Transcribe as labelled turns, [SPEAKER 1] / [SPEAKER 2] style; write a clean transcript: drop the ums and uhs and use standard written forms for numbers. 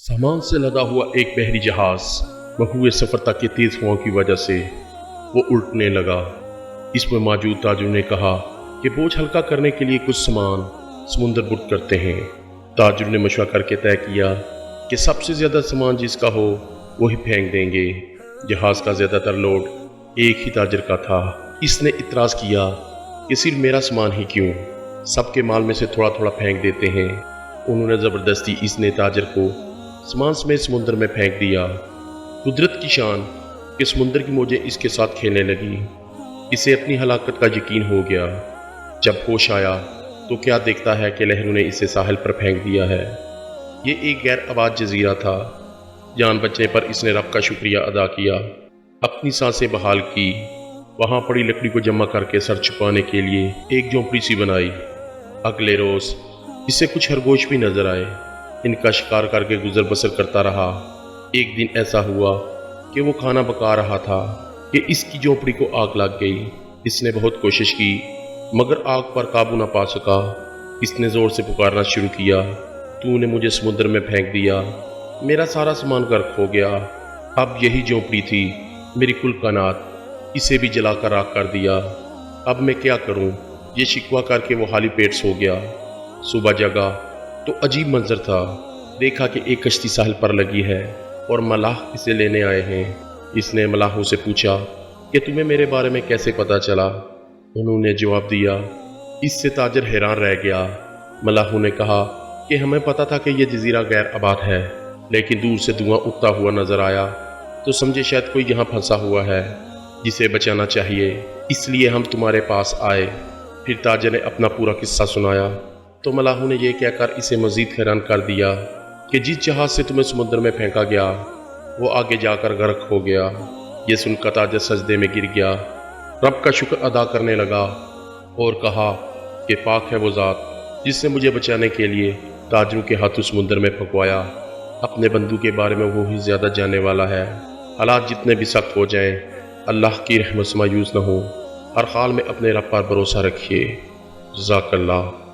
[SPEAKER 1] सामान से लदा हुआ एक बहरी जहाज महुए सफर तक के तेज हवाओं की वजह से वो उल्टने लगा। इसमें मौजूद ताजुर ने कहा कि बोझ हल्का करने के लिए कुछ सामान समुंदर बुर्द करते हैं। ताजुर ने मशवरा करके तय किया कि सबसे ज्यादा सामान जिसका हो वही फेंक देंगे। जहाज का ज्यादातर लोड एक ही ताजर का था। इसने इतराज किया कि सिर्फ मेरा सामान ही क्यों, सबके माल में से थोड़ा थोड़ा फेंक देते हैं। उन्होंने जबरदस्ती इसने ताजर को सामान समेत समुद्र में फेंक दिया। कुदरत की शान कि समुद्र की मौजें इसके साथ खेलने लगी। इसे अपनी हलाकत का यकीन हो गया। जब होश आया तो क्या देखता है कि लहरों ने इसे साहिल पर फेंक दिया है। ये एक गैर आबाद जजीरा था। जान बचने पर इसने रब का शुक्रिया अदा किया, अपनी सांसें बहाल की, वहां पड़ी लकड़ी को जमा करके सर छुपाने के लिए एक झोंपड़ी सी बनाई। अगले रोज इसे कुछ खरगोश भी नजर आए। इनका शिकार करके गुजर बसर करता रहा। एक दिन ऐसा हुआ कि वो खाना पका रहा था कि इसकी झोंपड़ी को आग लग गई। इसने बहुत कोशिश की मगर आग पर काबू न पा सका। इसने जोर से पुकारना शुरू किया, तूने मुझे समुद्र में फेंक दिया, मेरा सारा सामान गर्क हो गया। अब यही झोंपड़ी थी मेरी कुल कानात, इसे भी जलाकर राख कर दिया। अब मैं क्या करूं? ये शिकवा करके वो खाली पेट सो गया। सुबह जगा तो अजीब मंजर था। देखा कि एक कश्ती साहिल पर लगी है और मलाह इसे लेने आए हैं। इसने मलाहों से पूछा कि तुम्हें मेरे बारे में कैसे पता चला? उन्होंने जवाब दिया। इससे ताजर हैरान रह गया। मलाहों ने कहा कि हमें पता था कि यह जजीरा गैर आबाद है, लेकिन दूर से धुआं उठता हुआ नजर आया तो समझे शायद कोई यहाँ फंसा हुआ है जिसे बचाना चाहिए, इसलिए हम तुम्हारे पास आए। फिर ताजर ने अपना पूरा किस्सा सुनाया तो मलाहों ने यह कहकर इसे मजीद हैरान कर दिया कि जिस जहाज से तुम्हें समुद्र में फेंका गया वो आगे जाकर गर्क हो गया। ये सुनकर ताजर सजदे में गिर गया, रब का शुक्र अदा करने लगा और कहा कि पाक है वो ज़ात जिसने मुझे बचाने के लिए ताजरों के हाथों समुद्र में फंकवाया। अपने बंदू के बारे में वो ही ज़्यादा जानने वाला है। हालात जितने भी सख्त हो जाएं, अल्लाह की रहमत से मायूस न हो। हर हाल में अपने रब पर भरोसा रखिए। जज़ाकल्लाह।